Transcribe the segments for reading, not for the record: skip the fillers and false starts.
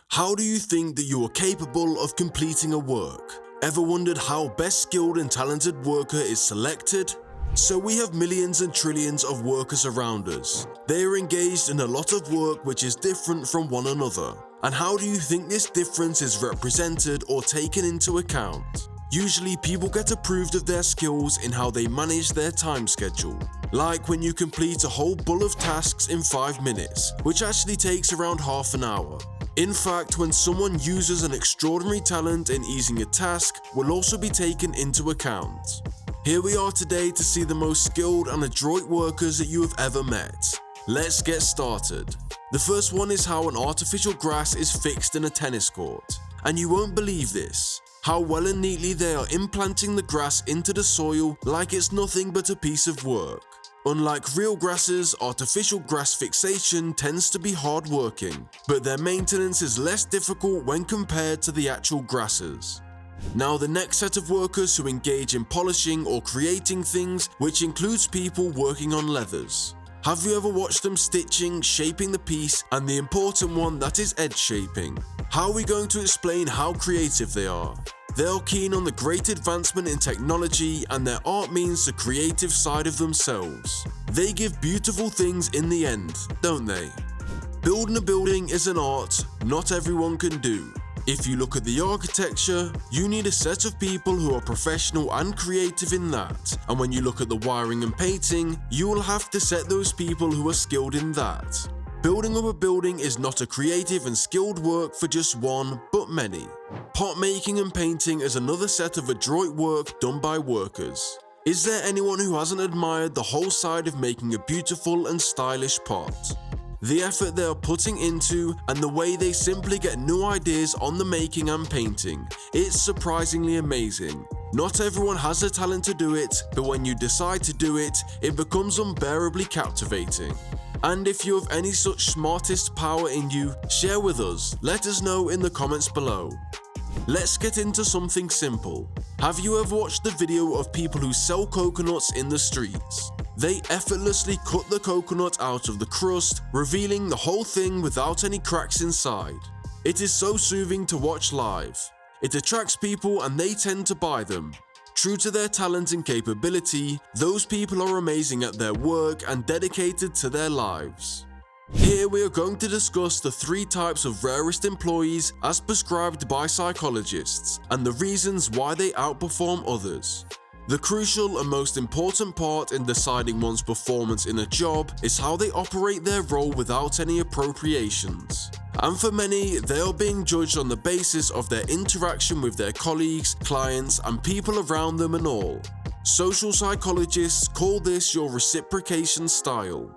How do you think that you are capable of completing a work? Ever wondered how best skilled and talented worker is selected? So we have millions and trillions of workers around us. They are engaged in a lot of work which is different from one another. And how do you think this difference is represented or taken into account? Usually people get approved of their skills in how they manage their time schedule. Like when you complete a whole bull of tasks in 5 minutes, which actually takes around half an hour. In fact, when someone uses an extraordinary talent in easing a task, will also be taken into account. Here we are today to see the most skilled and adroit workers that you have ever met. Let's get started. The first one is how an artificial grass is fixed in a tennis court. And you won't believe this, how well and neatly they are implanting the grass into the soil like it's nothing but a piece of work. Unlike real grasses, artificial grass fixation tends to be hard working, but their maintenance is less difficult when compared to the actual grasses. Now the next set of workers who engage in polishing or creating things, which includes people working on leathers. Have you ever watched them stitching, shaping the piece, and the important one that is edge shaping? How are we going to explain how creative they are? They are keen on the great advancement in technology, and their art means the creative side of themselves. They give beautiful things in the end, don't they? Building a building is an art not everyone can do. If you look at the architecture, you need a set of people who are professional and creative in that. And when you look at the wiring and painting, you will have to set those people who are skilled in that. Building up a building is not a creative and skilled work for just one, but many. Pot making and painting is another set of adroit work done by workers. Is there anyone who hasn't admired the whole side of making a beautiful and stylish pot? The effort they are putting into and the way they simply get new ideas on the making and painting, it's surprisingly amazing. Not everyone has the talent to do it, but when you decide to do it, it becomes unbearably captivating. And if you have any such smartest power in you, share with us, let us know in the comments below. Let's get into something simple. Have you ever watched the video of people who sell coconuts in the streets? They effortlessly cut the coconut out of the crust, revealing the whole thing without any cracks inside. It is so soothing to watch live. It attracts people and they tend to buy them. True to their talent and capability, those people are amazing at their work and dedicated to their lives. Here we are going to discuss the 3 types of rarest employees as prescribed by psychologists and the reasons why they outperform others. The crucial and most important part in deciding one's performance in a job is how they operate their role without any appropriations. And for many, they are being judged on the basis of their interaction with their colleagues, clients, and people around them and all. Social psychologists call this your reciprocation style.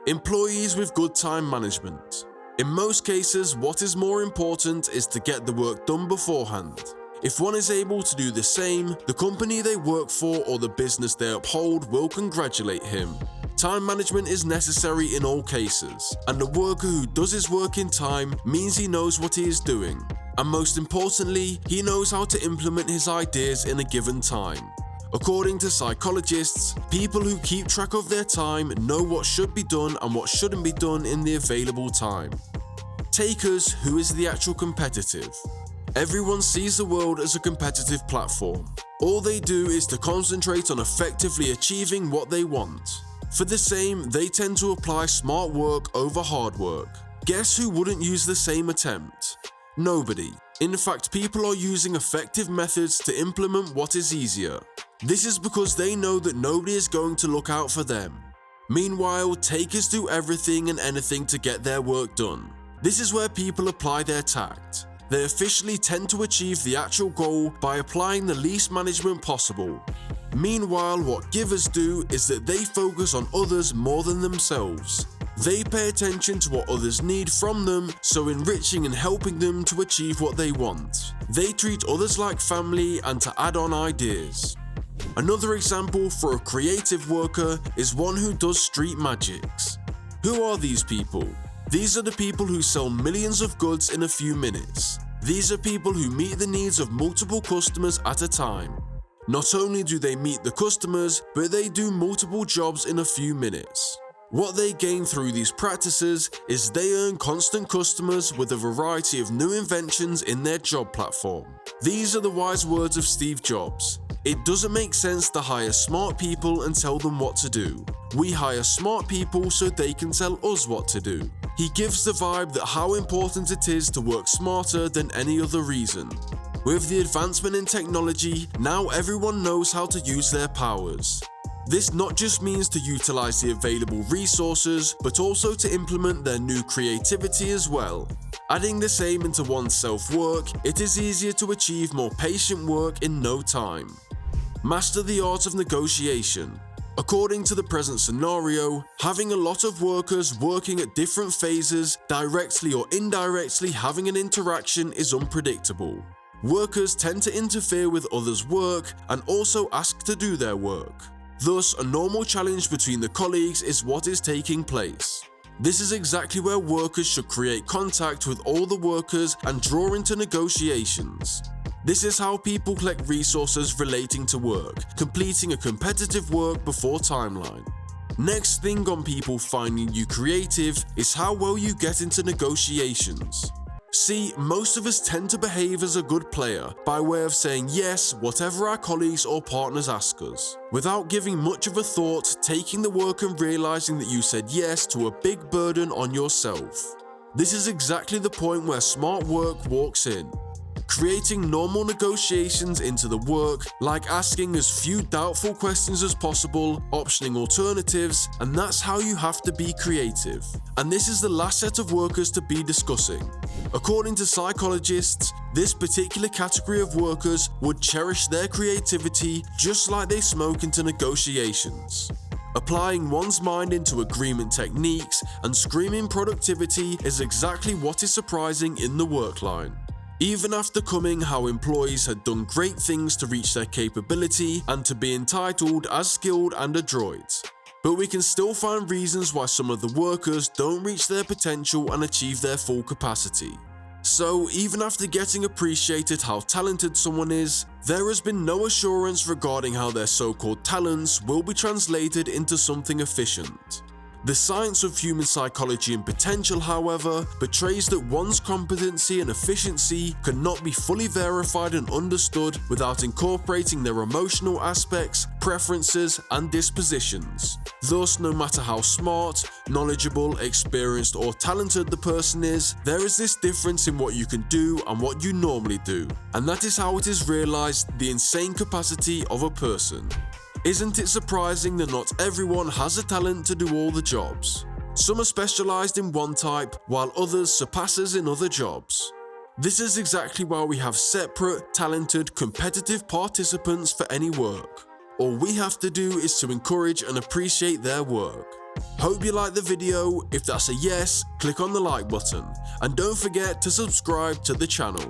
Employees with good time management. In most cases, what is more important is to get the work done beforehand. If one is able to do the same, the company they work for or the business they uphold will congratulate him. Time management is necessary in all cases, and a worker who does his work in time means he knows what he is doing. And most importantly, he knows how to implement his ideas in a given time. According to psychologists, people who keep track of their time know what should be done and what shouldn't be done in the available time. Takers, who is the actual competitive. Everyone sees the world as a competitive platform. All they do is to concentrate on effectively achieving what they want. For the same, they tend to apply smart work over hard work. Guess who wouldn't use the same attempt? Nobody. In fact, people are using effective methods to implement what is easier. This is because they know that nobody is going to look out for them. Meanwhile, takers do everything and anything to get their work done. This is where people apply their tact. They officially tend to achieve the actual goal by applying the least management possible. Meanwhile, what givers do is that they focus on others more than themselves. They pay attention to what others need from them, so enriching and helping them to achieve what they want. They treat others like family and to add on ideas. Another example for a creative worker is one who does street magics. Who are these people? These are the people who sell millions of goods in a few minutes. These are people who meet the needs of multiple customers at a time. Not only do they meet the customers, but they do multiple jobs in a few minutes. What they gain through these practices is they earn constant customers with a variety of new inventions in their job platform. These are the wise words of Steve Jobs. It doesn't make sense to hire smart people and tell them what to do. We hire smart people so they can tell us what to do. He gives the vibe that how important it is to work smarter than any other reason. With the advancement in technology, now everyone knows how to use their powers. This not just means to utilize the available resources, but also to implement their new creativity as well. Adding the same into one's self-work, it is easier to achieve more patient work in no time. Master the art of negotiation. According to the present scenario, having a lot of workers working at different phases, directly or indirectly having an interaction is unpredictable. Workers tend to interfere with others' work and also ask to do their work. Thus, a normal challenge between the colleagues is what is taking place. This is exactly where workers should create contact with all the workers and draw into negotiations. This is how people collect resources relating to work, completing a competitive work before timeline. Next thing on people finding you creative is how well you get into negotiations. See, most of us tend to behave as a good player by way of saying yes whatever our colleagues or partners ask us, without giving much of a thought, taking the work and realizing that you said yes to a big burden on yourself. This is exactly the point where smart work walks in. Creating normal negotiations into the work, like asking as few doubtful questions as possible, optioning alternatives, and that's how you have to be creative. And this is the last set of workers to be discussing. According to psychologists, this particular category of workers would cherish their creativity just like they smoke into negotiations. Applying one's mind into agreement techniques and screaming productivity is exactly what is surprising in the work line. Even after coming how employees had done great things to reach their capability and to be entitled as skilled and adroit. But we can still find reasons why some of the workers don't reach their potential and achieve their full capacity. So even after getting appreciated how talented someone is, there has been no assurance regarding how their so-called talents will be translated into something efficient. The science of human psychology and potential, however, betrays that one's competency and efficiency cannot be fully verified and understood without incorporating their emotional aspects, preferences, and dispositions. Thus, no matter how smart, knowledgeable, experienced, or talented the person is, there is this difference in what you can do and what you normally do, and that is how it is realized the insane capacity of a person. Isn't it surprising that not everyone has a talent to do all the jobs? Some are specialized in one type, while others surpass us in other jobs. This is exactly why we have separate, talented, competitive participants for any work. All we have to do is to encourage and appreciate their work. Hope you liked the video. If that's a yes, click on the like button. And don't forget to subscribe to the channel.